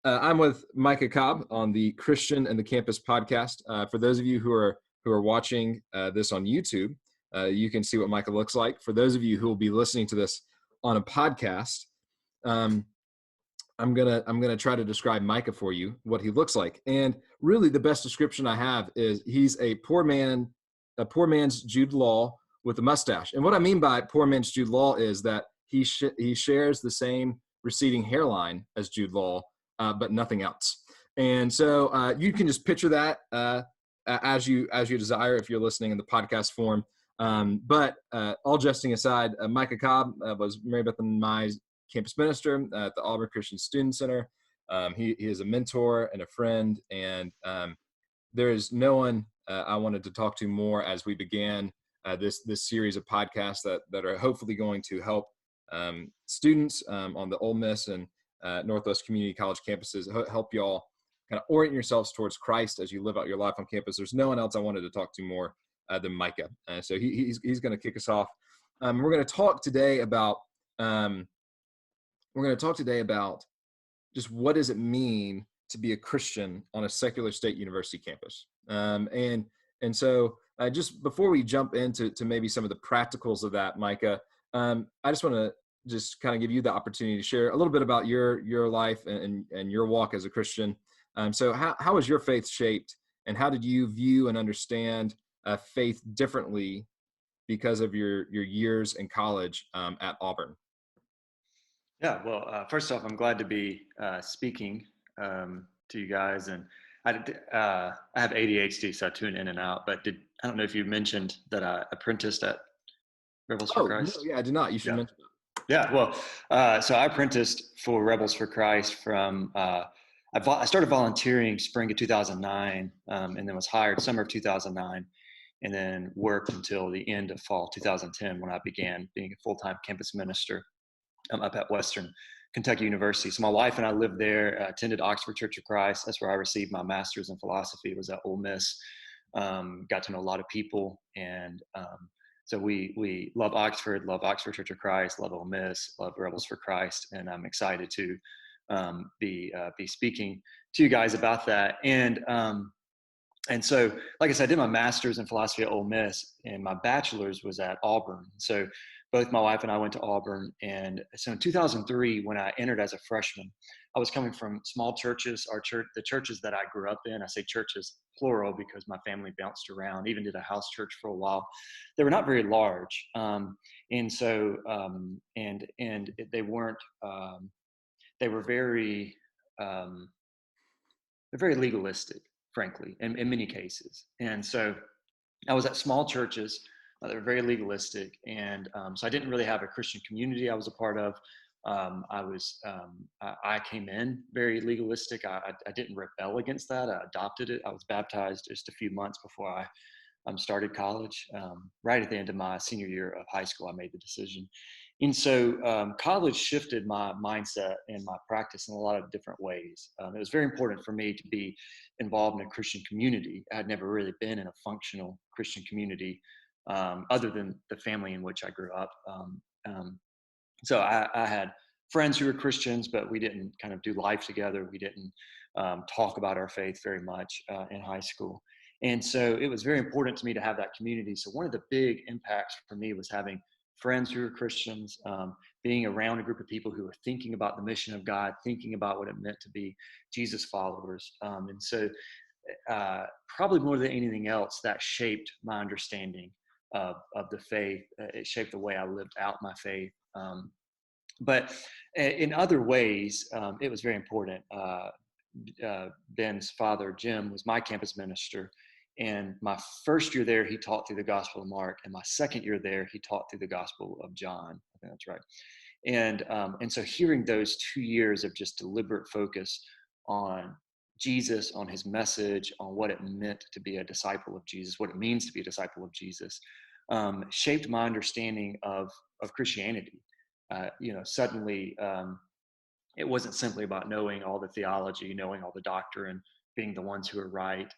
I'm with Micah Cobb on the Christian and the Campus podcast. For those of you who are watching this on YouTube, you can see what Micah looks like. For those of you who will be listening to this on a podcast, um, I'm gonna try to describe Micah for you, what he looks like. And really, the best description I have is he's a poor man's Jude Law with a mustache. And what I mean by poor man's Jude Law is that he shares the same receding hairline as Jude Law, but nothing else. And so you can just picture that as you desire if you're listening in the podcast form. But all jesting aside, Micah Cobb was Mary Beth and my campus minister at the Auburn Christian Student Center. He is a mentor and a friend, and there is no one I wanted to talk to more as we began this series of podcasts that are hopefully going to help students on the Ole Miss and Northwest Community College campuses, help y'all kind of orient yourselves towards Christ as you live out your life on campus. There's no one else I wanted to talk to more than Micah. So he's going to kick us off. We're going to talk today about just what does it mean to be a Christian on a secular state university campus. And so just before we jump into maybe some of the practicals of that, Micah, I just want to just kind of give you the opportunity to share a little bit about your life and your walk as a Christian. So how was your faith shaped, and how did you view and understand faith differently because of your years in college at Auburn? Yeah, well, first off, I'm glad to be speaking to you guys, and I have ADHD, so I tune in and out. But I don't know if you mentioned that I apprenticed at Rebels for Christ. No, yeah, I did not. You should mention that. Yeah, well, so I apprenticed for Rebels for Christ from. I started volunteering spring of 2009, and then was hired summer of 2009, and then worked until the end of fall 2010 when I began being a full-time campus minister up at Western Kentucky University. So my wife and I lived there, attended Oxford Church of Christ. That's where I received my master's in philosophy. It was at Ole Miss. Got to know a lot of people. And so we love Oxford Church of Christ, love Ole Miss, love Rebels for Christ. And I'm excited to be speaking to you guys about that. And so, like I said, I did my master's in philosophy at Ole Miss, and my bachelor's was at Auburn. So both my wife and I went to Auburn. And so in 2003, when I entered as a freshman, I was coming from small churches. The churches that I grew up in, I say churches plural because my family bounced around, even did a house church for a while. They were not very large. And they weren't, they were very, they're very legalistic, frankly, in many cases. And so I was at small churches that were very legalistic. And so I didn't really have a Christian community I was a part of. I came in very legalistic. I didn't rebel against that. I adopted it. I was baptized just a few months before I started college. Right at the end of my senior year of high school, I made the decision. And so college shifted my mindset and my practice in a lot of different ways. It was very important for me to be involved in a Christian community. I had never really been in a functional Christian community other than the family in which I grew up. So I had friends who were Christians, but we didn't kind of do life together. We didn't talk about our faith very much in high school. And so it was very important to me to have that community. So one of the big impacts for me was having friends who were Christians, being around a group of people who were thinking about the mission of God, thinking about what it meant to be Jesus followers. And so probably more than anything else, that shaped my understanding of the faith. It shaped the way I lived out my faith. But in other ways, it was very important. Ben's father, Jim, was my campus minister. And my first year there, he taught through the Gospel of Mark. And my second year there, he taught through the Gospel of John. I think that's right. And so hearing those 2 years of just deliberate focus on Jesus, on his message, on what it meant to be a disciple of Jesus, what it means to be a disciple of Jesus, shaped my understanding of Christianity. Suddenly it wasn't simply about knowing all the theology, knowing all the doctrine, being the ones who are right.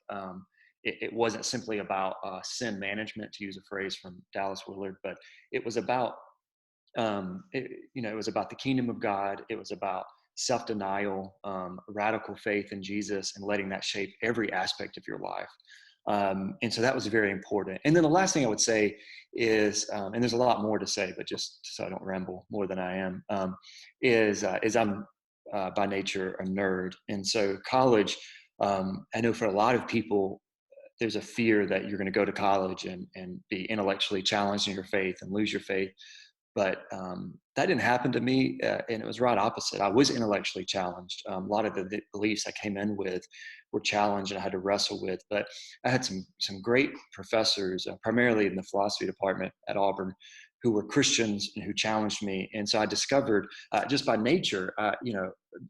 It wasn't simply about sin management, to use a phrase from Dallas Willard, but it was about, it was about the kingdom of God. It was about self-denial, radical faith in Jesus, and letting that shape every aspect of your life. And so that was very important. And then the last thing I would say is, and there's a lot more to say, but just so I don't ramble more than I am, is I'm by nature a nerd. And so college, I know for a lot of people, there's a fear that you're going to go to college and be intellectually challenged in your faith and lose your faith. But that didn't happen to me, and it was right opposite. I was intellectually challenged. A lot of the beliefs I came in with were challenged and I had to wrestle with. But I had some great professors, primarily in the philosophy department at Auburn, who were Christians and who challenged me. And so I discovered, just by nature,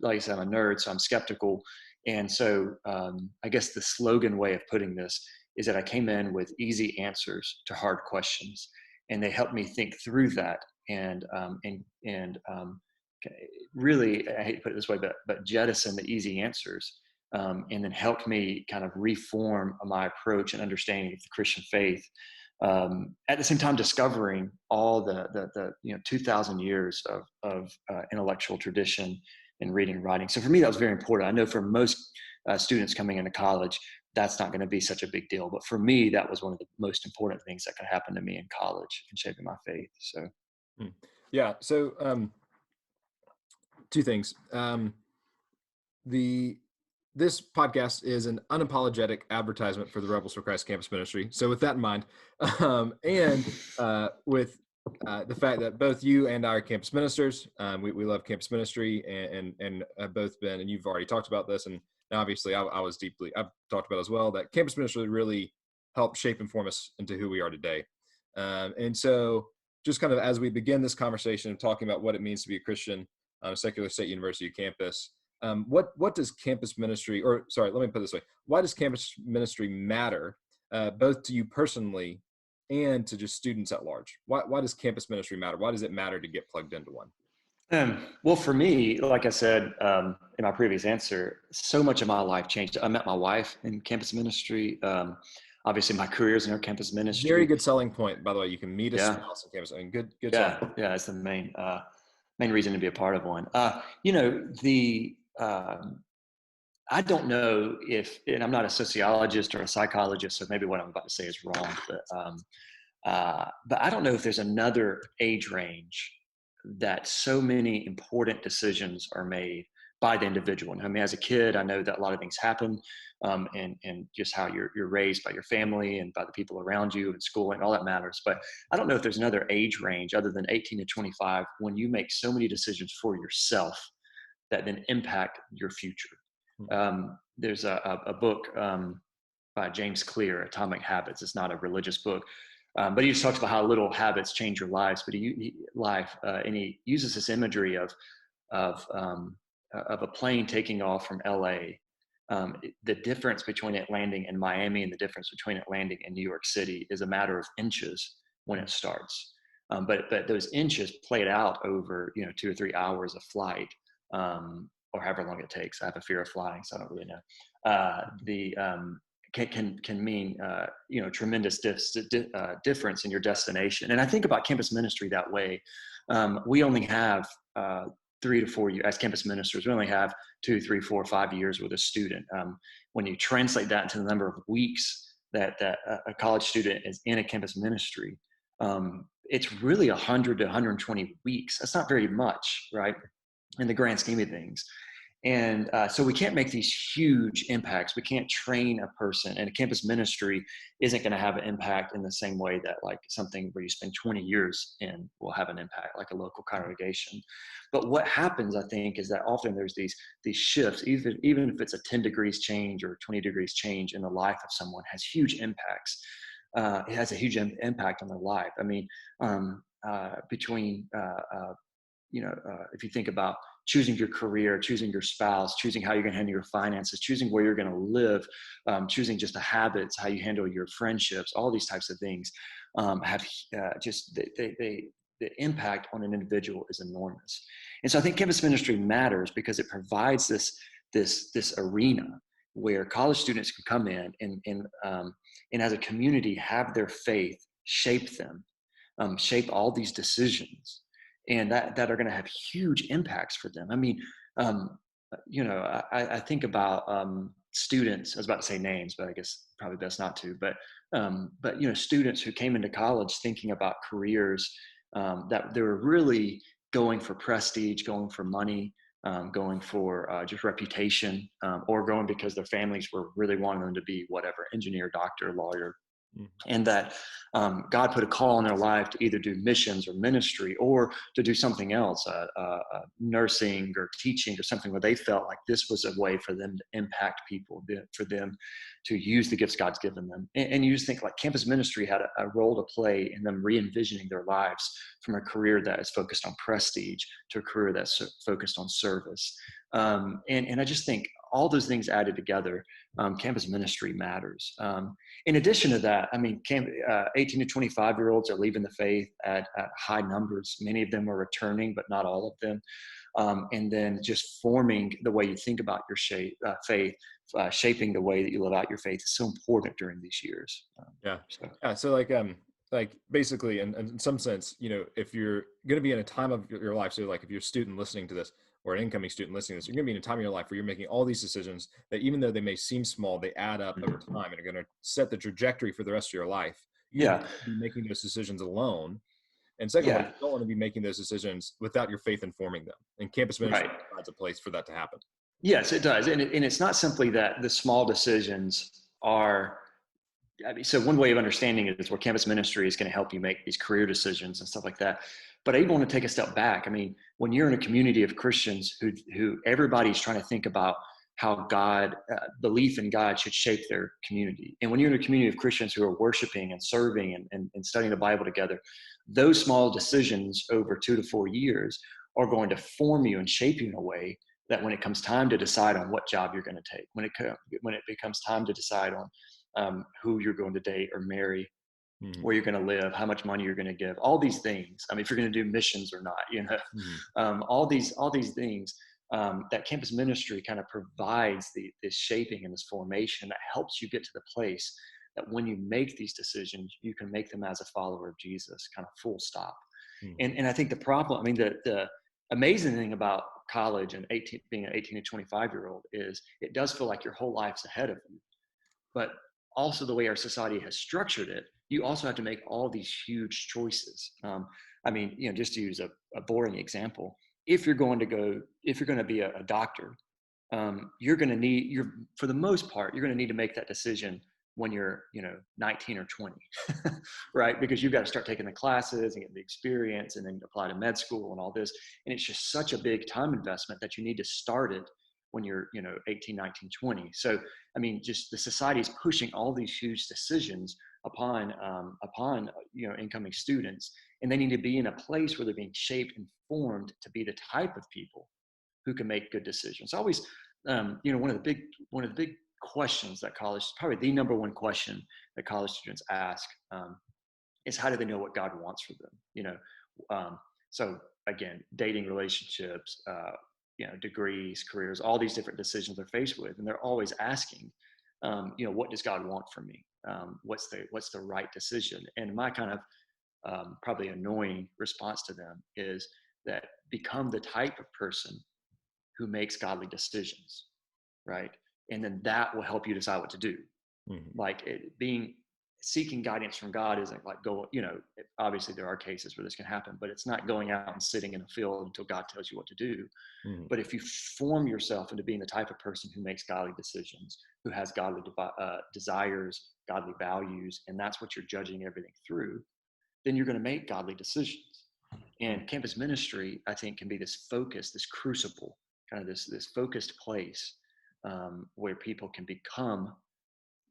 like I said, I'm a nerd, so I'm skeptical. And so I guess the slogan way of putting this is that I came in with easy answers to hard questions, and they helped me think through that and really, I hate to put it this way, but jettison the easy answers, and then helped me kind of reform my approach and understanding of the Christian faith. At the same time, discovering all the 2,000 years of intellectual tradition in reading and writing. So for me, that was very important. I know for most students coming into college, that's not going to be such a big deal. But for me, that was one of the most important things that could happen to me in college in shaping my faith. So, yeah. So, two things. This podcast is an unapologetic advertisement for the Rebels for Christ campus ministry. So with that in mind, and with the fact that both you and I are campus ministers, we love campus ministry and have both been, and you've already talked about this, and obviously I've talked about as well, that campus ministry really helped shape and form us into who we are today. And so just kind of as we begin this conversation of talking about what it means to be a Christian on a secular state university campus, what does campus ministry, or sorry, let me put it this way. Why does campus ministry matter, both to you personally and to just students at large? Why does campus ministry matter? Why does it matter to get plugged into one? Well, for me, like I said in my previous answer, so much of my life changed. I met my wife in campus ministry. Obviously, my career is in our campus ministry. Very good selling point, by the way. You can meet a Yeah. spouse on campus. I mean, good. Yeah, selling. yeah, it's the main reason to be a part of one. I don't know if, and I'm not a sociologist or a psychologist, so maybe what I'm about to say is wrong, but I don't know if there's another age range that so many important decisions are made by the individual. I mean, as a kid, I know that a lot of things happen, and just how you're raised by your family and by the people around you and school and all that matters. But I don't know if there's another age range other than 18 to 25 when you make so many decisions for yourself that then impact your future. There's a book by James Clear, Atomic Habits. It's not a religious book, but he just talks about how little habits change your lives. But and he uses this imagery of a plane taking off from LA. The difference between it landing in Miami and the difference between it landing in New York City is a matter of inches when it starts. But those inches played out over 2 or 3 hours of flight, or however long it takes. I have a fear of flying, so I don't really know. Can mean tremendous difference in your destination. And I think about campus ministry that way. We only have 3 to 4 years as campus ministers. We only have 2, 3, 4, 5 years with a student. When you translate that into the number of weeks that a college student is in a campus ministry, it's really 100 to 120 weeks. That's not very much, right, in the grand scheme of things. And so we can't make these huge impacts. We can't train a person, and a campus ministry isn't going to have an impact in the same way that like something where you spend 20 years in will have an impact, like a local congregation. But what happens, I think, is that often there's these shifts, even if it's a 10 degrees change or 20 degrees change in the life of someone, has huge impacts. It has a huge impact on their life. I mean, if you think about choosing your career, choosing your spouse, choosing how you're going to handle your finances, choosing where you're going to live, choosing just the habits, how you handle your friendships, all these types of things have the impact on an individual is enormous. And so I think campus ministry matters because it provides this arena where college students can come in and as a community have their faith shape them, shape all these decisions, and that are going to have huge impacts for them. I mean, um, I think about students. I was about to say names, but I guess probably best not to. But students who came into college thinking about careers that they were really going for prestige, going for money, going for just reputation, or going because their families were really wanting them to be whatever, engineer, doctor, lawyer, Mhm. and that God put a call in their life to either do missions or ministry or to do something else, nursing or teaching or something where they felt like this was a way for them to impact people, for them to use the gifts God's given them. And you just think like campus ministry had a role to play in them re-envisioning their lives from a career that is focused on prestige to a career that's focused on service. And I just think all those things added together, campus ministry matters. In addition to that, I mean, 18 to 25-year-olds are leaving the faith at high numbers. Many of them are returning, but not all of them. And then just forming the way you think about your faith, shaping the way that you live out your faith is so important during these years. Yeah. So Yeah. So like basically, in some sense, if you're going to be in a time of your life, so like if you're a student listening to this or an incoming student listening to this, you're going to be in a time in your life where you're making all these decisions that even though they may seem small, they add up over time and are going to set the trajectory for the rest of your life. You don't yeah, want to be making those decisions alone. And secondly, yeah, you don't want to be making those decisions without your faith informing them. And campus ministry right. provides a place for that to happen. Yes, it does. And it's not simply that the small decisions are, I mean, so one way of understanding it is where campus ministry is going to help you make these career decisions and stuff like that. But I even want to take a step back. I mean, when you're in a community of Christians who everybody's trying to think about how God, belief in God should shape their community. And when you're in a community of Christians who are worshiping and serving and studying the Bible together, those small decisions over 2 to 4 years are going to form you and shape you in a way that when it comes time to decide on what job you're going to take, when it becomes time to decide on who you're going to date or marry, Mhm. where you're going to live, how much money you're going to give, all these things. I mean, if you're going to do missions or not, Mhm. all these things that campus ministry kind of provides this shaping and this formation that helps you get to the place that when you make these decisions, you can make them as a follower of Jesus, kind of full stop. Mhm. And I think the problem, I mean, the amazing thing about college and being an 18 to 25-year-old is it does feel like your whole life's ahead of you, but also the way our society has structured it, you also have to make all these huge choices. I mean, just to use a boring example, if you're going to be a doctor, you're going to need, for the most part, you're going to need to make that decision when you're, 19 or 20, right? Because you've got to start taking the classes and get the experience and then apply to med school and all this. And it's just such a big time investment that you need to start it when you're, 18, 19, 20. So, I mean, just the society is pushing all these huge decisions upon incoming students, and they need to be in a place where they're being shaped and formed to be the type of people who can make good decisions. Always, one of the big questions that college, probably the number one question that college students ask, is how do they know what God wants for them? So again, dating, relationships, degrees, careers, all these different decisions they're faced with, and they're always asking, what does God want from me? What's the right decision? And my kind of probably annoying response to them is that become the type of person who makes godly decisions, right? And then that will help you decide what to do. Mhm. Like being seeking guidance from God isn't like obviously there are cases where this can happen, but it's not going out and sitting in a field until God tells you what to do. Mhm. But if you form yourself into being the type of person who makes godly decisions, who has godly desires, godly values, and that's what you're judging everything through, then you're going to make godly decisions. And campus ministry, I think, can be this focus, this crucible, kind of this focused place where people can become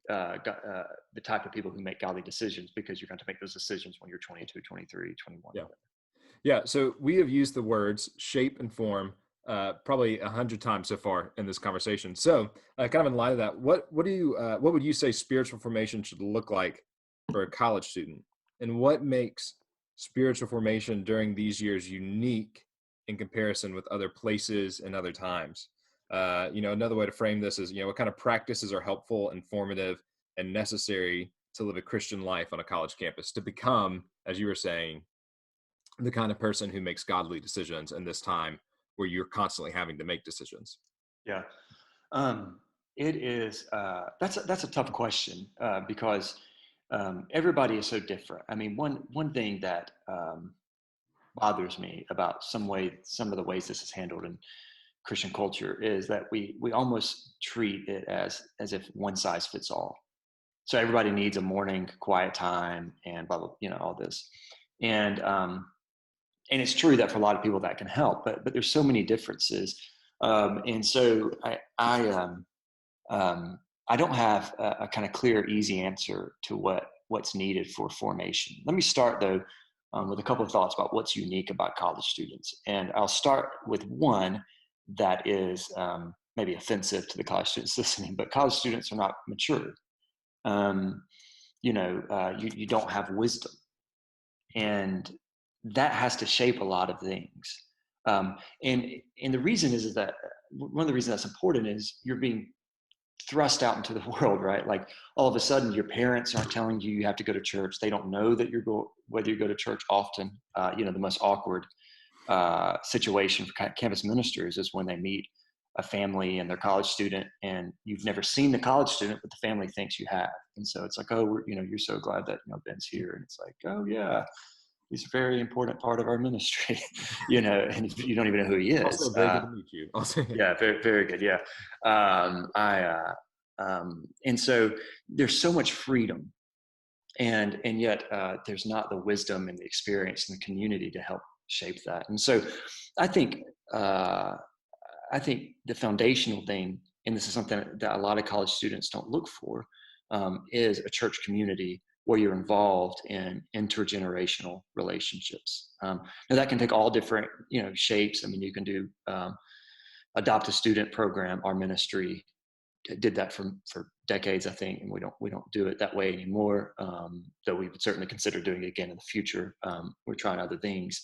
the type of people who make godly decisions, because you're going to make those decisions when you're 22, 23, 21. Yeah. Yeah, so we have used the words shape and form probably 100 times so far in this conversation. So, kind of in light of that, what would you say spiritual formation should look like for a college student, and what makes spiritual formation during these years unique in comparison with other places and other times? Another way to frame this is, what kind of practices are helpful, informative, and necessary to live a Christian life on a college campus to become, as you were saying, the kind of person who makes godly decisions in this time where you're constantly having to make decisions? Yeah. It is, that's a tough question, because everybody is so different. I mean, one thing that bothers me about some of the ways this is handled in Christian culture is that we almost treat it as if one size fits all. So everybody needs a morning quiet time and blah blah, all this, and and it's true that for a lot of people that can help, but there's so many differences, and so I don't have a kind of clear, easy answer to what's needed for formation. Let me start though, with a couple of thoughts about what's unique about college students, and I'll start with one that is maybe offensive to the college students listening. But college students are not mature. Um, you don't have wisdom, and that has to shape a lot of things. Um, and and the reason is that one of the reasons that's important is you're being thrust out into the world, right? Like all of a sudden, your parents aren't telling you you have to go to church. They don't know that whether you go to church often. The most awkward situation for campus ministers is when they meet a family and their college student, and you've never seen the college student, but the family thinks you have. And so it's like, oh, you're so glad that Ben's here, and it's like, oh yeah, he's a very important part of our ministry, and you don't even know who he Also, is. very good to meet you. Also, Yeah, very, very good. Yeah. And so there's so much freedom, and yet there's not the wisdom and the experience and the community to help shape that. And so I think, I think the foundational thing, and this is something that a lot of college students don't look for, is a church community where you're involved in intergenerational relationships. Now that can take all different, shapes. I mean, you can do adopt a student program. Our ministry did that for decades, I think, and we don't do it that way anymore. Though we would certainly consider doing it again in the future. We're trying other things,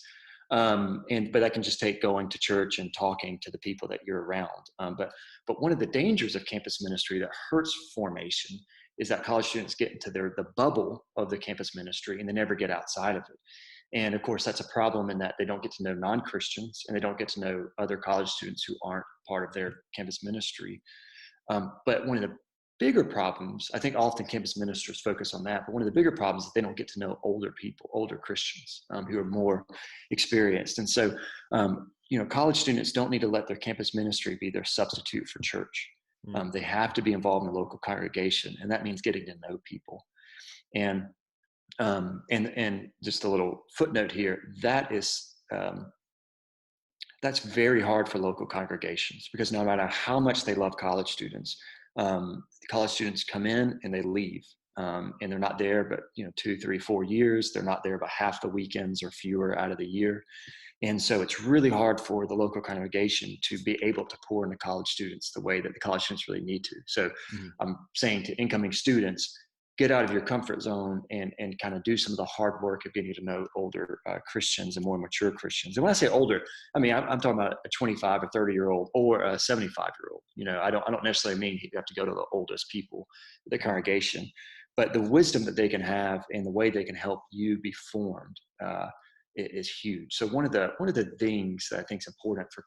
but that can just take going to church and talking to the people that you're around. But one of the dangers of campus ministry that hurts formation is that college students get into the bubble of the campus ministry and they never get outside of it. And of course, that's a problem in that they don't get to know non-Christians and they don't get to know other college students who aren't part of their campus ministry. But one of the bigger problems, I think often campus ministers focus on that, but one of the bigger problems is they don't get to know older people, older Christians, who are more experienced. And so, college students don't need to let their campus ministry be their substitute for church. They have to be involved in the local congregation, and that means getting to know people. And just a little footnote here, that's very hard for local congregations, because no matter how much they love college students come in and they leave, and they're not there but 2, 3, 4 years. They're not there but half the weekends or fewer out of the year. And so it's really hard for the local congregation to be able to pour into college students the way that the college students really need to. So I'm saying to incoming students, get out of your comfort zone and kind of do some of the hard work of getting to know older Christians and more mature Christians. And when I say older, I mean, I'm talking about a 25 or 30-year-old or a 75-year-old. I don't necessarily mean you have to go to the oldest people in the congregation, but the wisdom that they can have and the way they can help you be formed is huge. So one of the things that I think is important for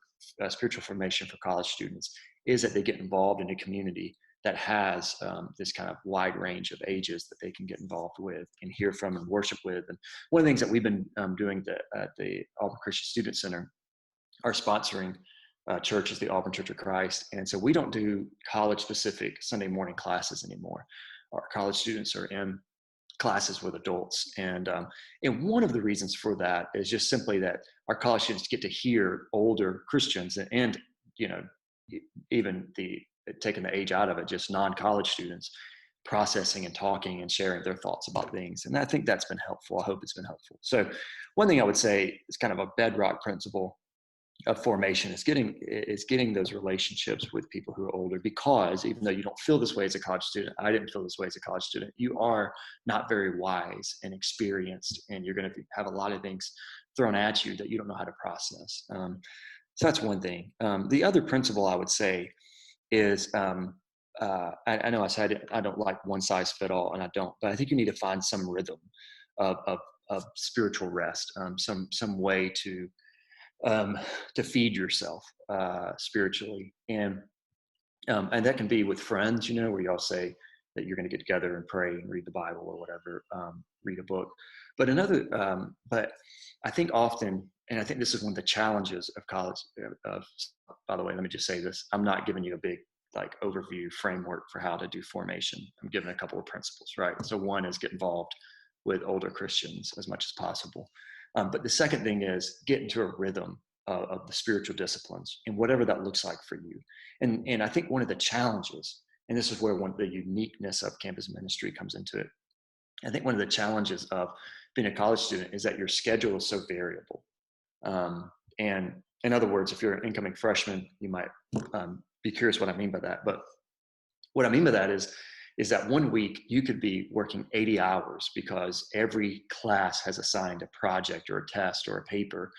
spiritual formation for college students is that they get involved in a community that has this kind of wide range of ages that they can get involved with and hear from and worship with. And one of the things that we've been doing at the Auburn Christian Student Center, our sponsoring church is the Auburn Church of Christ. And so we don't do college-specific Sunday morning classes anymore. Our college students are in classes with adults. And one of the reasons for that is just simply that our college students get to hear older Christians and even taking the age out of it, just non-college students processing and talking and sharing their thoughts about things. And I think that's been helpful. I hope it's been helpful. So one thing I would say is kind of a bedrock principle of formation is getting those relationships with people who are older, because even though you don't feel this way as a college student, I didn't feel this way as a college student, you are not very wise and experienced, and you're going to have a lot of things thrown at you that you don't know how to process. So that's one thing. The other principle I would say is, I know I said I don't like one size fit all, and I don't, but I think you need to find some rhythm of spiritual rest, some way to to feed yourself spiritually. And that can be with friends, where y'all say that you're going to get together and pray and read the Bible or whatever, read a book. But I think often, and I think this is one of the challenges of college. By the way, let me just say this: I'm not giving you a big overview framework for how to do formation. I'm giving a couple of principles, right? So one is get involved with older Christians as much as possible. But the second thing is get into a rhythm of the spiritual disciplines and whatever that looks like for you. And I think one of the challenges, and this is where the uniqueness of campus ministry comes into it. I think one of the challenges of being a college student is that your schedule is so variable. And in other words, if you're an incoming freshman, you might be curious what I mean by that. But what I mean by that is that one week you could be working 80 hours because every class has assigned a project or a test or a paper.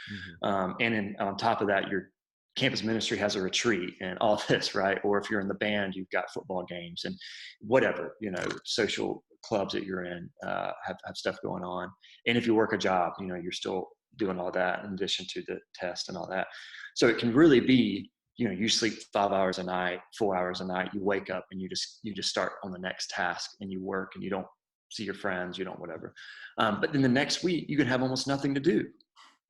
And on top of that, your campus ministry has a retreat and all this, right? Or if you're in the band, you've got football games and whatever, social clubs that you're in have stuff going on. And if you work a job, you're still doing all that in addition to the test and all that. So it can really be, you sleep 5 hours a night, 4 hours a night, you wake up and you just start on the next task and you work and you don't see your friends, you don't whatever. But then the next week you can have almost nothing to do.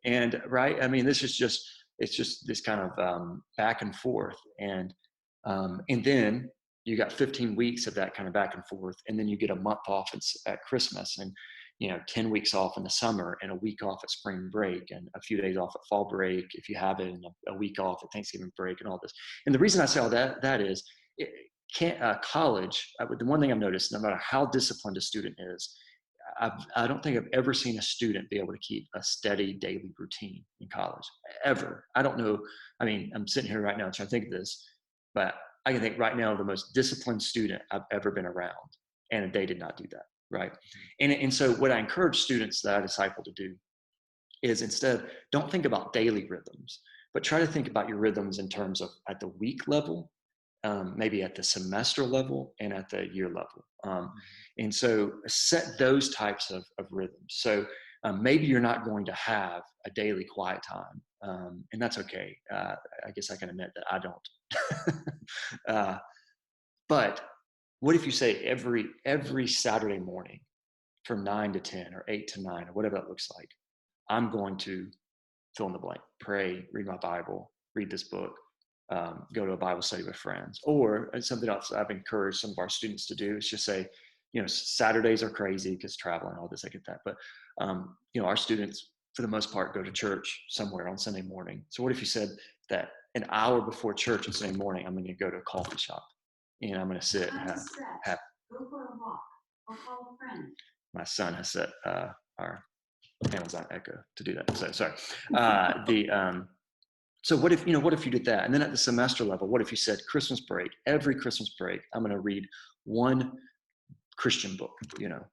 And right, I mean, it's just this kind of back and forth. And then you got 15 weeks of that kind of back and forth. And then you get a month off at Christmas and, 10 weeks off in the summer and a week off at spring break and a few days off at fall break, if you have it, and a week off at Thanksgiving break and all this. And the reason I say all that is college. The one thing I've noticed, no matter how disciplined a student is, I don't think I've ever seen a student be able to keep a steady daily routine in college, ever. I don't know. I mean, I'm sitting here right now trying to think of this, but I can think right now the most disciplined student I've ever been around, and they did not do that, right? And so what I encourage students that I disciple to do is instead, don't think about daily rhythms, but try to think about your rhythms in terms of at the week level, maybe at the semester level and at the year level. And so set those types of rhythms. So maybe you're not going to have a daily quiet time, and that's okay. I guess I can admit that I don't. But what if you say every Saturday morning from 9 to 10 or 8 to 9 or whatever that looks like, I'm going to fill in the blank, pray, read my Bible, read this book, go to a Bible study with friends. Or something else I've encouraged some of our students to do is just say, Saturdays are crazy because traveling, all this, I get that. But, our students, for the most part, go to church somewhere on Sunday morning. So what if you said that an hour before church on Sunday morning, I'm going to go to a coffee shop and I'm going to sit and have go for a walk or call a friend. My son has set our Amazon Echo to do that. So sorry. So what if you did that? And then at the semester level, what if you said Christmas break, every Christmas break, I'm going to read one Christian book,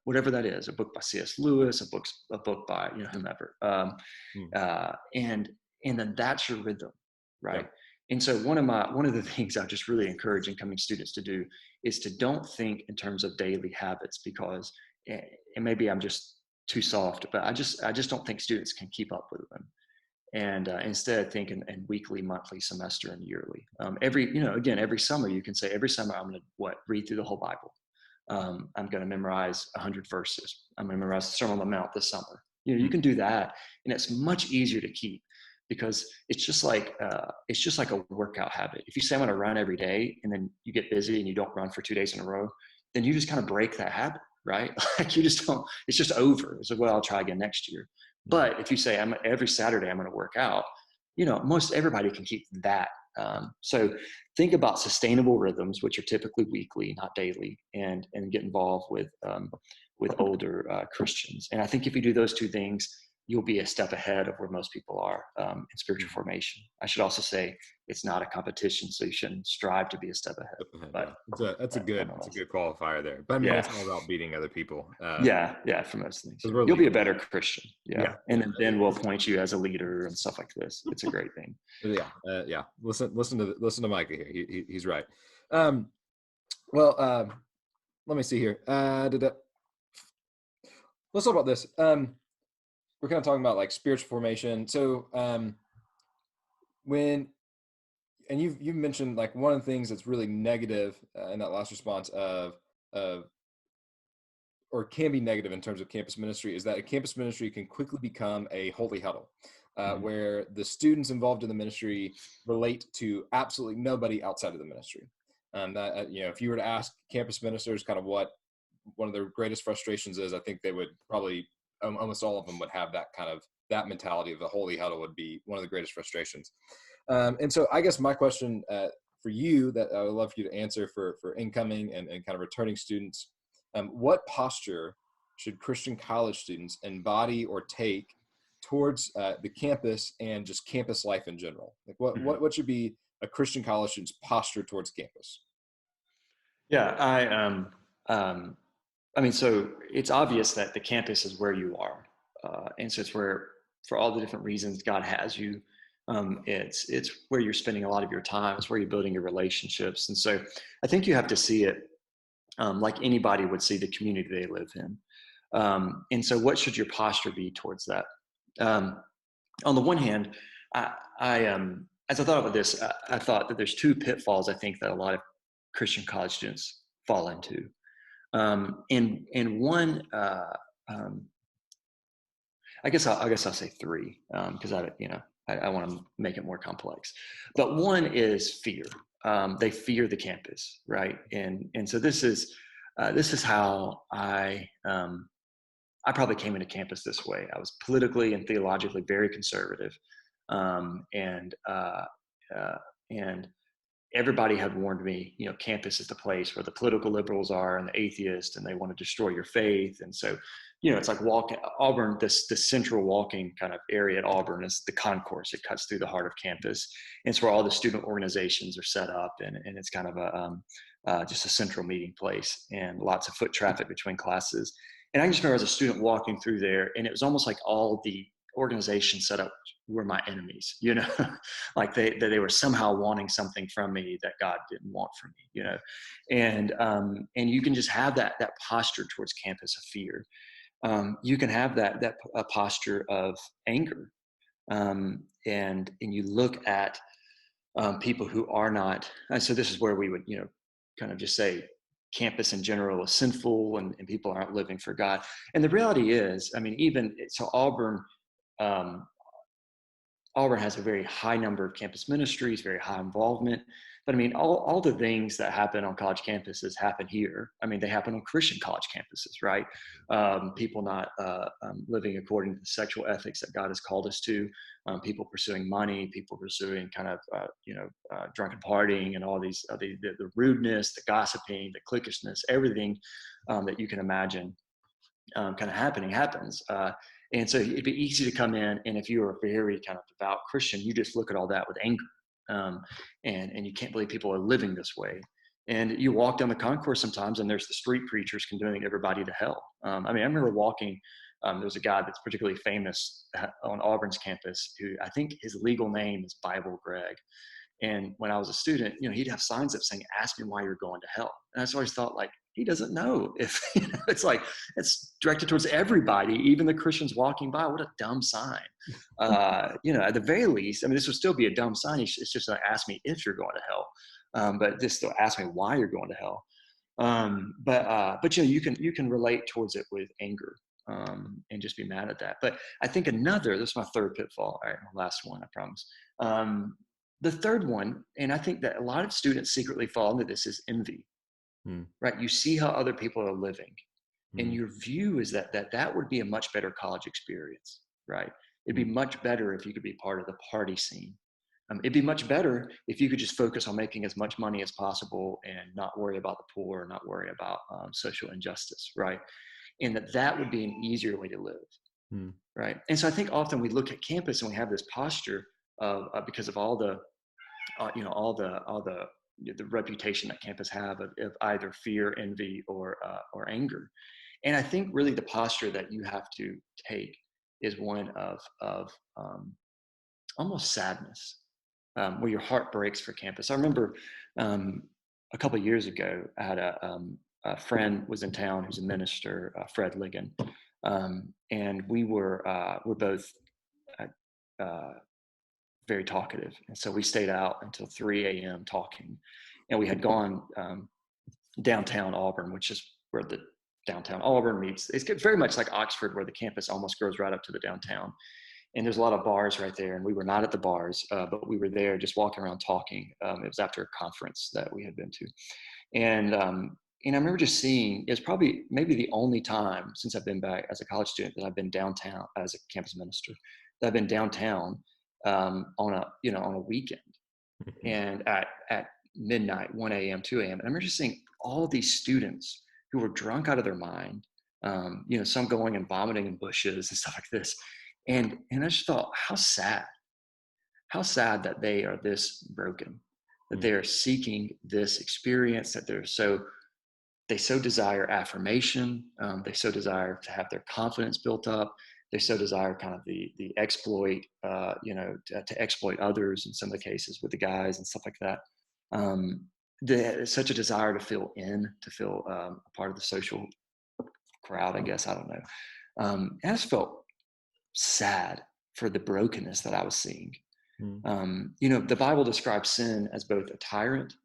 whatever that is, a book by C.S. Lewis, a book by, whomever. And then that's your rhythm, right? Yep. And so one of the things I just really encourage incoming students to do is to don't think in terms of daily habits, because, and maybe I'm just too soft, but I just don't think students can keep up with them. And instead think in weekly, monthly, semester, and yearly. Every summer you can say, every summer I'm going to read through the whole Bible. I'm going to memorize 100 verses. I'm going to memorize the Sermon on the Mount this summer. You can do that, and it's much easier to keep because it's just like a workout habit. If you say I'm going to run every day, and then you get busy and you don't run for 2 days in a row, then you just kind of break that habit, right? Like you just don't. It's just over. It's like, well, I'll try again next year. But if you say every Saturday I'm going to work out, most everybody can keep that. So think about sustainable rhythms, which are typically weekly, not daily, and get involved with older Christians. And I think if you do those two things, you'll be a step ahead of where most people are in spiritual formation. I should also say it's not a competition, so you shouldn't strive to be a step ahead. But that's a good qualifier there. But I mean, it's all about beating other people. For most things, you'll be a better Christian. And then we'll appoint you as a leader and stuff like this. It's a great thing. Listen to Micah here. He's right. Let me see here. Let's talk about this. We're kind of talking about like spiritual formation. So when and you've mentioned like one of the things that's really negative in that last response of or can be negative in terms of campus ministry is that a campus ministry can quickly become a holy huddle, Mhm. where the students involved in the ministry relate to absolutely nobody outside of the ministry. That if you were to ask campus ministers kind of what one of their greatest frustrations is, I think they would probably almost all of them would have that mentality of the holy huddle would be one of the greatest frustrations. And so I guess my question for you that I would love for you to answer for incoming and kind of returning students, what posture should Christian college students embody or take towards the campus and just campus life in general? Like Mhm. what should be a Christian college student's posture towards campus? Yeah, um, I mean, so it's obvious that the campus is where you are, and so it's where, for all the different reasons God has you, it's where you're spending a lot of your time. It's where you're building your relationships, and so I think you have to see it like anybody would see the community they live in. And so, what should your posture be towards that? Um, on the one hand, as I thought about this, I thought that there's two pitfalls I think that a lot of Christian college students fall into. And one, um, I guess I'll say three, because I want to make it more complex. But one is fear. They fear the campus, right? And so this is how I probably came into campus this way. I was politically and theologically very conservative, um, and uh, uh, and everybody had warned me, campus is the place where the political liberals are and the atheists, and they want to destroy your faith. And so, it's like walking Auburn. This central walking kind of area at Auburn is the concourse. It cuts through the heart of campus, and it's where all the student organizations are set up, and it's kind of just a central meeting place, and lots of foot traffic between classes. And I just remember as a student walking through there, and it was almost like all the organizations set up were my enemies, like they were somehow wanting something from me that God didn't want from me, and you can just have that posture towards campus of fear. You can have that posture of anger, and you look at people who are not. And so this is where we would kind of just say campus in general is sinful, and people aren't living for God. And the reality is, I mean, even so, um, Auburn has a very high number of campus ministries, very high involvement. But I mean, all the things that happen on college campuses happen here. I mean, they happen on Christian college campuses, right? People not living according to the sexual ethics that God has called us to, people pursuing money, people pursuing kind of, drunken partying and all these, the rudeness, the gossiping, the cliquishness, everything that you can imagine kind of happens. And so it'd be easy to come in, and if you are a very kind of devout Christian, you just look at all that with anger, um, and you can't believe people are living this way. And you walk down the concourse sometimes, and there's the street preachers condemning everybody to hell. I mean, I remember walking. There was a guy that's particularly famous on Auburn's campus who I think his legal name is Bible Greg. And when I was a student, he'd have signs up saying, "Ask me why you're going to hell." And I just always thought, like, he doesn't know if it's like it's directed towards everybody, even the Christians walking by. What a dumb sign. At the very least, I mean, this would still be a dumb sign. It's just like, ask me if you're going to hell, but this still ask me why you're going to hell. But you can relate towards it with anger, and just be mad at that. But I think this is my third pitfall. All right, my last one, I promise. Um, the third one, and I think that a lot of students secretly fall into this, is envy. Hmm. Right? You see how other people are living, and Hmm. your view is that would be a much better college experience. Right? It'd be Hmm. much better if you could be part of the party scene. It'd be much better if you could just focus on making as much money as possible and not worry about the poor, not worry about social injustice, right? And that would be an easier way to live, Hmm. right? And so I think often we look at campus and we have this posture of because of all the the reputation that campus have of either fear, envy, or anger. And I think really the posture that you have to take is one of almost sadness, where your heart breaks for campus. I remember a couple of years ago, I had a friend was in town who's a minister, Fred Ligon, and we're both uh, uh, very talkative. And so we stayed out until 3 a.m. talking. And we had gone downtown Auburn, which is where the downtown Auburn meets. It's very much like Oxford, where the campus almost goes right up to the downtown. And there's a lot of bars right there. And we were not at the bars, but we were there just walking around talking. It was after a conference that we had been to. And I remember just seeing, it's probably maybe the only time since I've been back as a college student that I've been downtown as a campus minister, that I've been downtown on a weekend, and at midnight, 1 a.m., 2 a.m. And I remember just seeing all these students who were drunk out of their mind, some going and vomiting in bushes and stuff like this. And I just thought, how sad that they are this broken, that they are seeking this experience, that they so desire affirmation. They so desire to have their confidence built up. They so desire kind of the exploit, to exploit others in some of the cases with the guys and stuff like that. There's such a desire to feel a part of the social crowd, I guess. I don't know. And I just felt sad for the brokenness that I was seeing. The Bible describes sin as both a tyrant,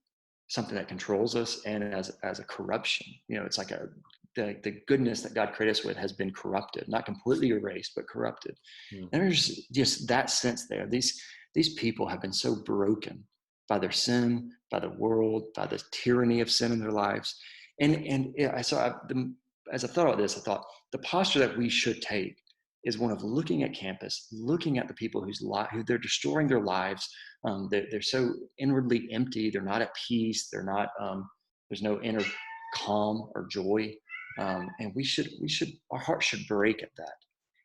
something that controls us, and as a corruption. It's like the goodness that God created us with has been corrupted, not completely erased, but corrupted. And there's just that sense there. These people have been so broken by their sin, by the world, by the tyranny of sin in their lives. And as I thought about this, I thought the posture that we should take is one of looking at campus, looking at the people who they're destroying their lives. They're so inwardly empty. They're not at peace. They're not. There's no inner calm or joy. And our heart should break at that.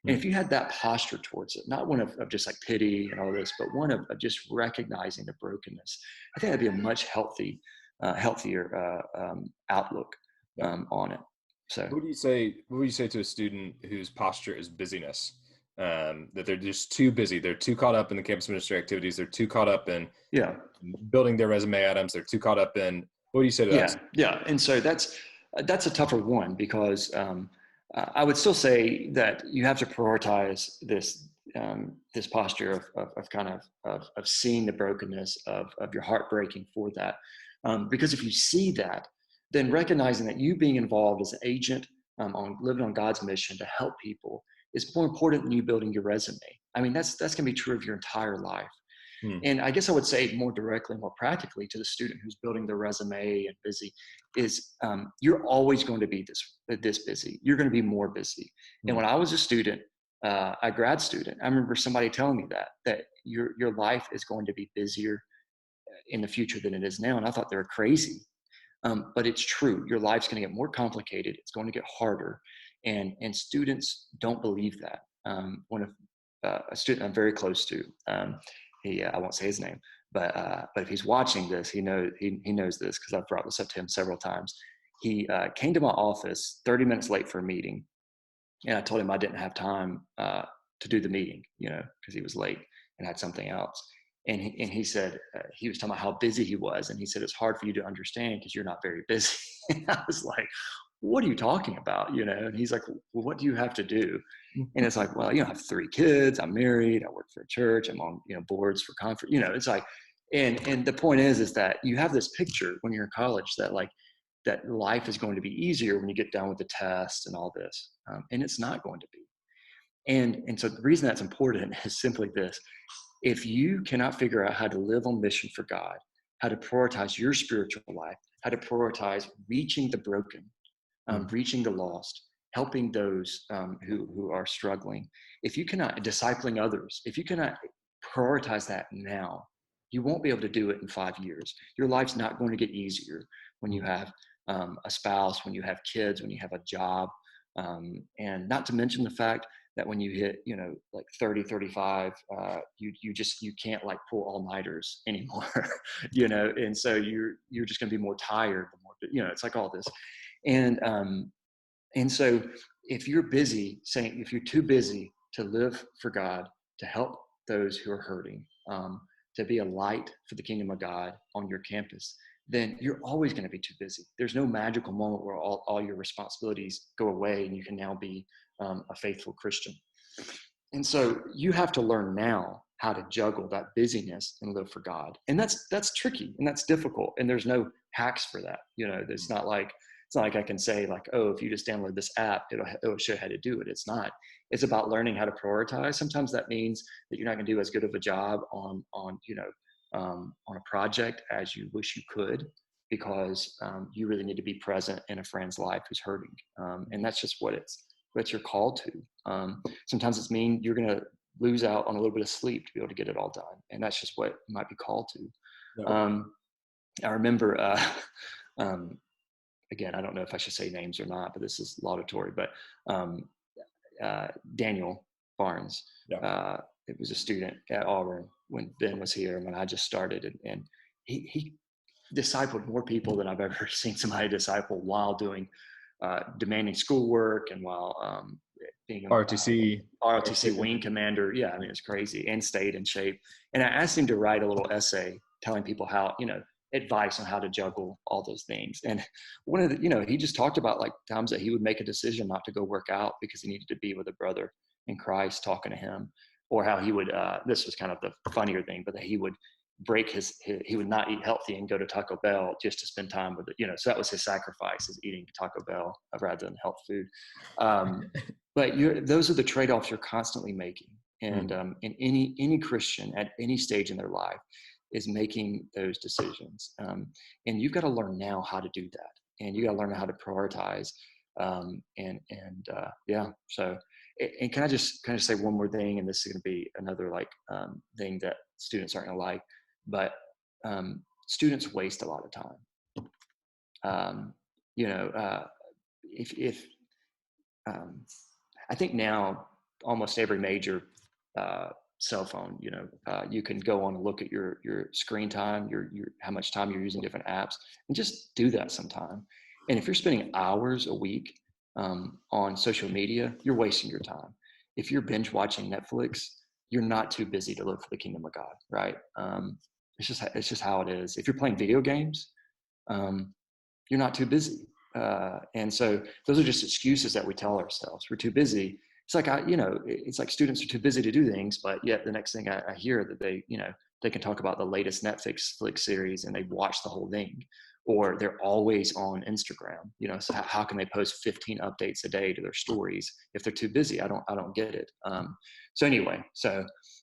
And if you had that posture towards it, not one of just like pity and all this, but one of just recognizing the brokenness, I think that'd be a much healthier outlook on it. So what would you say to a student whose posture is busyness? That they're just too busy. They're too caught up in the campus ministry activities. They're too caught up in building their resume items. They're too caught up in, what do you say to that? Yeah. And so that's a tougher one, because I would still say that you have to prioritize this posture of seeing the brokenness of your heart breaking for that. Because if you see that, then recognizing that you being involved as an agent on living on God's mission to help people is more important than you building your resume. I mean, that's going to be true of your entire life. And I guess I would say more directly, more practically to the student who's building their resume and busy is you're always going to be this busy. You're going to be more busy. And when I was a student, a grad student, I remember somebody telling me that your life is going to be busier in the future than it is now. And I thought they were crazy. But it's true. Your life's going to get more complicated. It's going to get harder. And students don't believe that. One of a student I'm very close to, I won't say his name, but if he's watching this, he knows this, because I've brought this up to him several times. He came to my office 30 minutes late for a meeting, and I told him I didn't have time to do the meeting, because he was late and had something else. And he said, he was talking about how busy he was, and he said, it's hard for you to understand because you're not very busy. And I was like, what are you talking about? And he's like, well, what do you have to do? And it's like, well, I have 3 kids, I'm married, I work for a church, I'm on, boards for conference, it's like, and the point is that you have this picture when you're in college that that life is going to be easier when you get done with the test and all this. And it's not going to be. And so the reason that's important is simply this: if you cannot figure out how to live on mission for God, how to prioritize your spiritual life, how to prioritize reaching the broken, reaching the lost, helping those who are struggling, if you cannot, discipling others, if you cannot prioritize that now, you won't be able to do it in 5 years. Your life's not going to get easier when you have a spouse, when you have kids, when you have a job, and not to mention the fact that when you hit, like 30, 35, you can't like pull all-nighters anymore, and so you're just going to be more tired, it's like all this. And so if you're if you're too busy to live for God, to help those who are hurting, to be a light for the kingdom of God on your campus, then you're always going to be too busy. There's no magical moment where all your responsibilities go away and you can now be a faithful Christian. And so you have to learn now how to juggle that busyness and live for God. And that's tricky and that's difficult. And there's no hacks for that. It's not like I can say like, oh, if you just download this app, it'll show you how to do it. It's not. It's about learning how to prioritize. Sometimes that means that you're not going to do as good of a job on a project as you wish you could, because you really need to be present in a friend's life who's hurting. And that's just what you're called to. Sometimes it's mean you're going to lose out on a little bit of sleep to be able to get it all done. And that's just what you might be called to. Yeah. I remember, again, I don't know if I should say names or not, but this is laudatory, but Daniel Barnes, Yeah. it was a student at Auburn when Ben was here and when I just started, and he discipled more people than I've ever seen somebody disciple while doing demanding schoolwork and while being ROTC. ROTC wing commander. Yeah, I mean, it's crazy, and stayed in shape. And I asked him to write a little essay telling people how, advice on how to juggle all those things. And one of the, he just talked about like times that he would make a decision not to go work out because he needed to be with a brother in Christ talking to him, or how he would, this was kind of the funnier thing, but that he would break he would not eat healthy and go to Taco Bell just to spend time with it. So that was his sacrifice, is eating Taco Bell rather than health food. But those are the trade-offs you're constantly making. And in any Christian at any stage in their life is making those decisions. And you've got to learn now how to do that. And you got to learn how to prioritize. Yeah. So, and can I just kind of say one more thing? And this is going to be another thing that students aren't going to like, but students waste a lot of time. If I think now almost every major cell phone, you can go on and look at your screen time, your how much time you're using different apps, and just do that sometime. And if you're spending hours a week on social media, you're wasting your time. If you're binge watching Netflix, you're not too busy to live for the kingdom of God, right? It's just how it is. If you're playing video games, you're not too busy. And so those are just excuses that we tell ourselves. We're too busy. It's like, it's like students are too busy to do things, but yet the next thing I hear that they can talk about the latest Netflix series and they've watched the whole thing, or they're always on Instagram, so how can they post 15 updates a day to their stories if they're too busy? I don't get it. So anyway,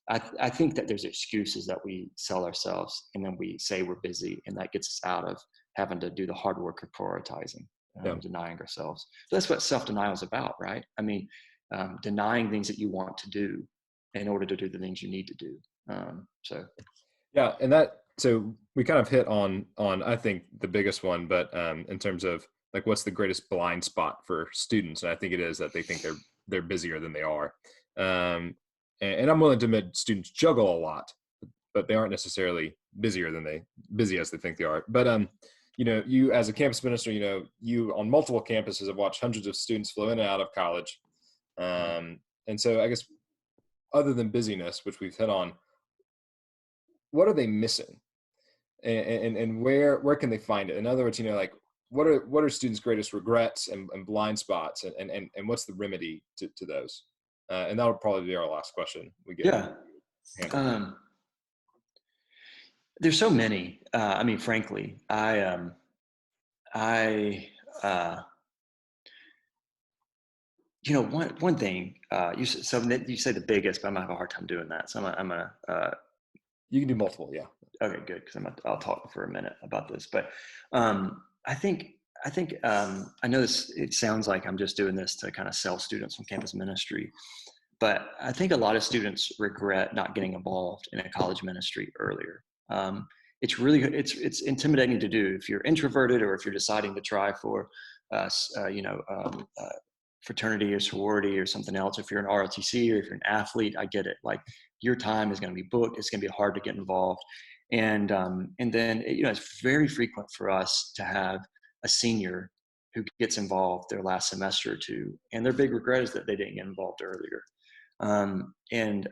I think that there's excuses that we sell ourselves, and then we say we're busy, and that gets us out of having to do the hard work of prioritizing, denying ourselves. So that's what self-denial is about, right? I mean, denying things that you want to do in order to do the things you need to do. Yeah, and so we kind of hit on I think the biggest one, but in terms of like what's the greatest blind spot for students, and I think it is that they think they're busier than they are. And I'm willing to admit students juggle a lot, but they aren't necessarily busy as they think they are. But you as a campus minister, you on multiple campuses have watched hundreds of students flow in and out of college. And so I guess other than busyness, which we've hit on, what are they missing? And where can they find it? In other words, what are students' greatest regrets and blind spots, and what's the remedy to those? And that'll probably be our last question we get. Yeah. There's so many. I mean, frankly, one thing you say the biggest, but I'm gonna have a hard time doing that. So I'm gonna. You can do multiple, yeah. Okay, good, because I'll talk for a minute about this. But I think I know this. It sounds like I'm just doing this to kind of sell students on campus ministry, but I think a lot of students regret not getting involved in a college ministry earlier. It's really it's intimidating to do if you're introverted, or if you're deciding to try for fraternity or sorority or something else. If you're an ROTC or if you're an athlete, I get it. Like, your time is going to be booked. It's going to be hard to get involved. And then, it's very frequent for us to have a senior who gets involved their last semester or two, and their big regret is that they didn't get involved earlier. And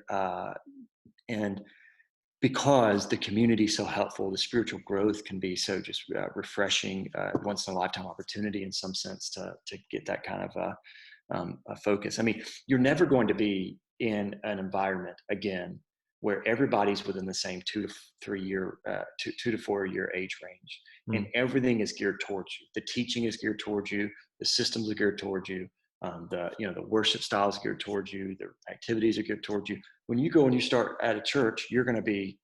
because the community is so helpful, the spiritual growth can be so just refreshing, once in a lifetime opportunity in some sense to get that kind of a focus. I mean, you're never going to be in an environment again where everybody's within the same 2 to 3 year, 2 to 4 year age range, and Mm. everything is geared towards you. The teaching is geared towards you. The systems are geared towards you. The worship styles are geared towards you. The activities are geared towards you. When you go and you start at a church, you're going to be,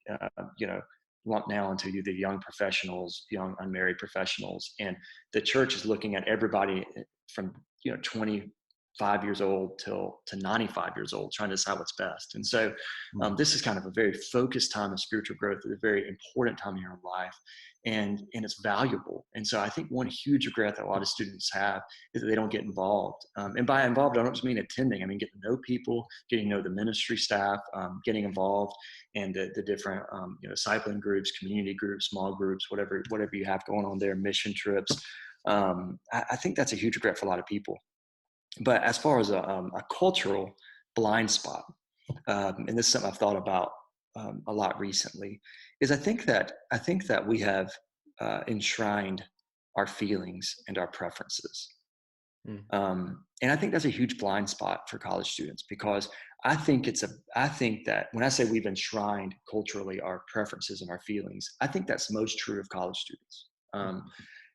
lumped now into the young professionals, young unmarried professionals, and the church is looking at everybody from 25 years old to 95 years old, trying to decide what's best. And so Mm. this is kind of a very focused time of spiritual growth. It's a very important time in your life, and it's valuable. And so I think one huge regret that a lot of students have is that they don't get involved. And by involved, I don't just mean attending. I mean getting to know people, getting to know the ministry staff, getting involved, and the different discipling groups, community groups, small groups, whatever you have going on there, mission trips. I think that's a huge regret for a lot of people. But as far as a cultural blind spot, and this is something I've thought about a lot recently, is I think that we have enshrined our feelings and our preferences. Mm. And I think that's a huge blind spot for college students, because I think that when I say we've enshrined culturally our preferences and our feelings, I think that's most true of college students.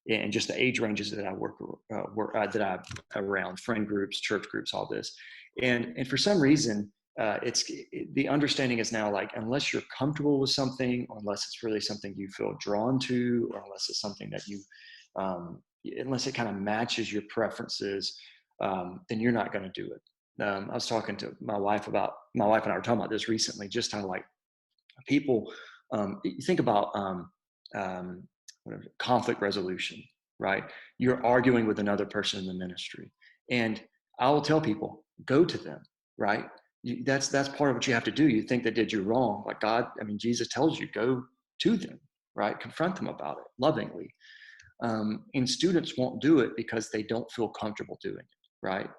And just the age ranges that I that I'm around, friend groups, church groups, all this. And for some reason, the understanding is now like, unless you're comfortable with something, or unless it's really something you feel drawn to, or unless it's something that unless it kind of matches your preferences, then you're not going to do it. I was talking to my wife and I were talking about this recently, just how like people, you think about conflict resolution, right? You're arguing with another person in the ministry, and I will tell people, go to them, right? That's part of what you have to do. You think they did you wrong, like Jesus tells you, go to them, right? Confront them about it lovingly. And students won't do it because they don't feel comfortable doing it, right?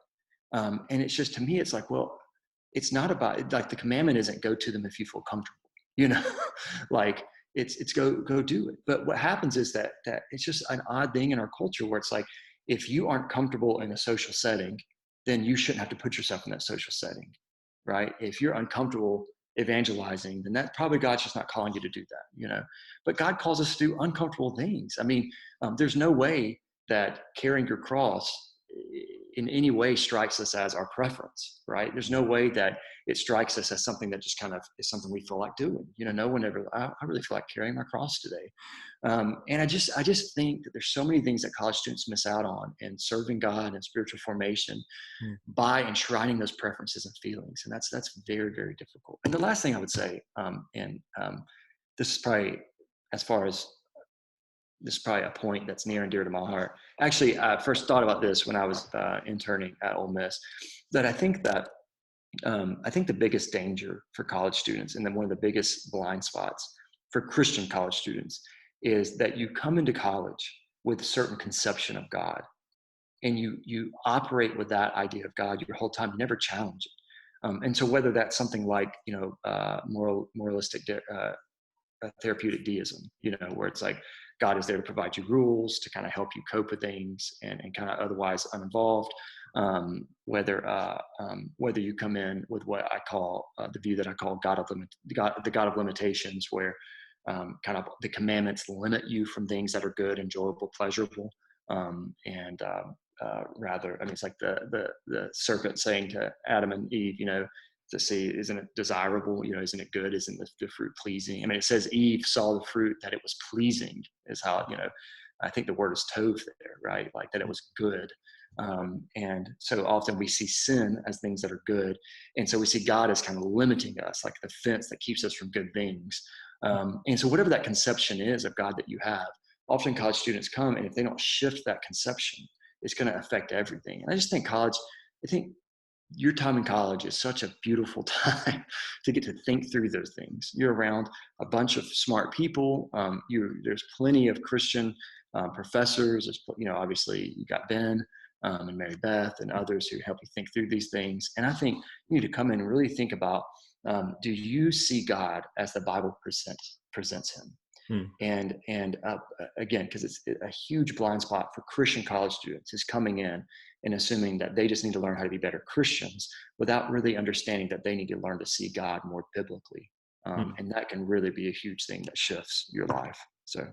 And it's just, to me, it's like, well, it's not about, like, the commandment isn't go to them if you feel comfortable, like it's go do it. But what happens is that it's just an odd thing in our culture where it's like, if you aren't comfortable in a social setting, then you shouldn't have to put yourself in that social setting, right? If you're uncomfortable evangelizing, then that probably God's just not calling you to do that. But God calls us to do uncomfortable things. I mean, there's no way that carrying your cross in any way strikes us as our preference, right? There's no way that it strikes us as something that just kind of is something we feel like doing. No one ever, I really feel like carrying my cross today. And I just think that there's so many things that college students miss out on in serving God and spiritual formation by enshrining those preferences and feelings. And that's very, very difficult. And the last thing I would say, this is probably, as far as this is probably a point that's near and dear to my heart. Actually, I first thought about this when I was interning at Ole Miss, that I think the biggest danger for college students, and then one of the biggest blind spots for Christian college students, is that you come into college with a certain conception of God, and you operate with that idea of God your whole time. You never challenge it. And so whether that's something like moralistic therapeutic deism, where it's like God is there to provide you rules to kind of help you cope with things, and kind of otherwise uninvolved. Whether you come in with what I call the view that I call the God of limitations, where kind of the commandments limit you from things that are good, enjoyable, pleasurable, rather, I mean, it's like the serpent saying to Adam and Eve, to see, isn't it desirable? Isn't it good? Isn't the fruit pleasing? I mean, it says Eve saw the fruit that it was pleasing, is how, I think the word is tov there, right? Like that it was good. And so often we see sin as things that are good. And so we see God as kind of limiting us, like the fence that keeps us from good things. And so whatever that conception is of God that you have, often college students come, and if they don't shift that conception, it's going to affect everything. And I just think your time in college is such a beautiful time to get to think through those things. You're around a bunch of smart people. There's plenty of Christian professors. There's, obviously you got Ben and Mary Beth and others who help you think through these things. And I think you need to come in and really think about, do you see God as the Bible presents him? And again, because it's a huge blind spot for Christian college students, is coming in and assuming that they just need to learn how to be better Christians without really understanding that they need to learn to see God more biblically. Hmm. And that can really be a huge thing that shifts your life. So,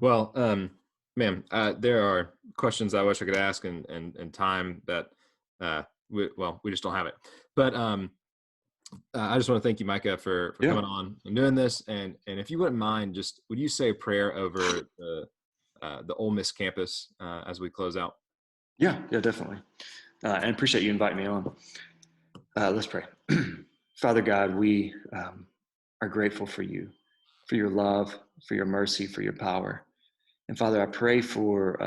Well, man, there are questions I wish I could ask, and time that we just don't have it. But I just want to thank you, Micah, for yeah, coming on and doing this. And if you wouldn't mind, just would you say a prayer over the Ole Miss campus as we close out? yeah, definitely. And appreciate you inviting me on. Let's pray. Father God, we are grateful for your love, for your mercy, for your power. And Father, I pray for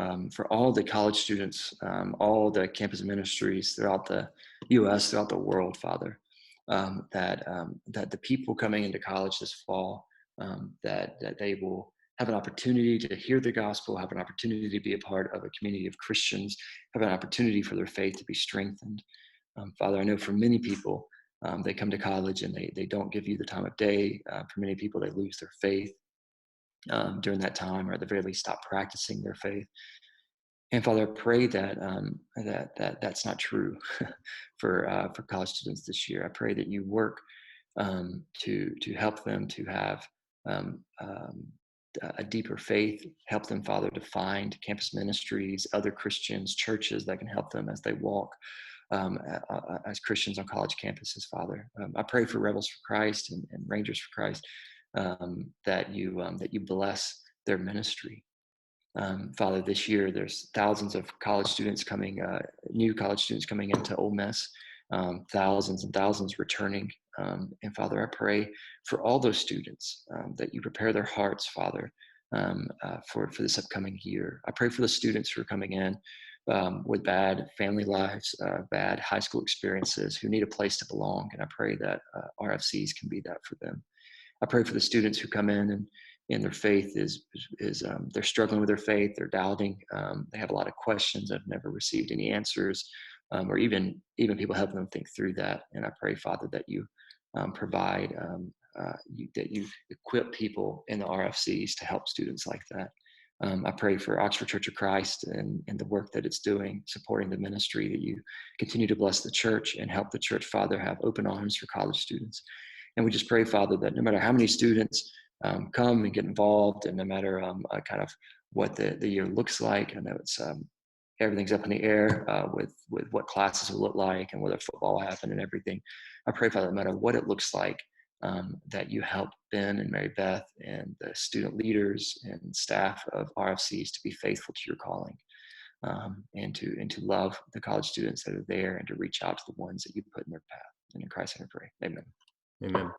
all the college students, all the campus ministries throughout the U.S., throughout the world, Father, that the people coming into college this fall, that they will have an opportunity to hear the gospel, have an opportunity to be a part of a community of Christians, have an opportunity for their faith to be strengthened. Father, I know for many people, they come to college and they don't give you the time of day. For many people, they lose their faith during that time, or at the very least, stop practicing their faith. And Father, I pray that that's not true for college students this year. I pray that you work to help them to have um, um, a deeper faith. Help them, Father, to find campus ministries, other Christians, churches that can help them as they walk as Christians on college campuses, Father. I pray for Rebels for Christ and Rangers for Christ that you bless their ministry. Father, this year there's thousands of college students coming, new college students coming into Ole Miss, thousands and thousands returning. And Father, I pray for all those students that you prepare their hearts, Father, for this upcoming year. I pray for the students who are coming in with bad family lives, bad high school experiences, who need a place to belong. And I pray that RFCs can be that for them. I pray for the students who come in and their faith is they're struggling with their faith, they're doubting, they have a lot of questions, have never received any answers, or even people helping them think through that. And I pray, Father, that you provide that you equip people in the RFCs to help students like that. I pray for Oxford Church of Christ and the work that it's doing, supporting the ministry, that you continue to bless the church and help the church, Father, have open arms for college students. And we just pray, Father, that no matter how many students come and get involved, and no matter kind of what the year looks like, I know it's everything's up in the air with what classes will look like and whether football will happen and everything. I pray, Father, no matter what it looks like, that you help Ben and Mary Beth and the student leaders and staff of RFCs to be faithful to your calling, and to love the college students that are there, and to reach out to the ones that you put in their path. And in Christ's name I pray. Amen. Amen.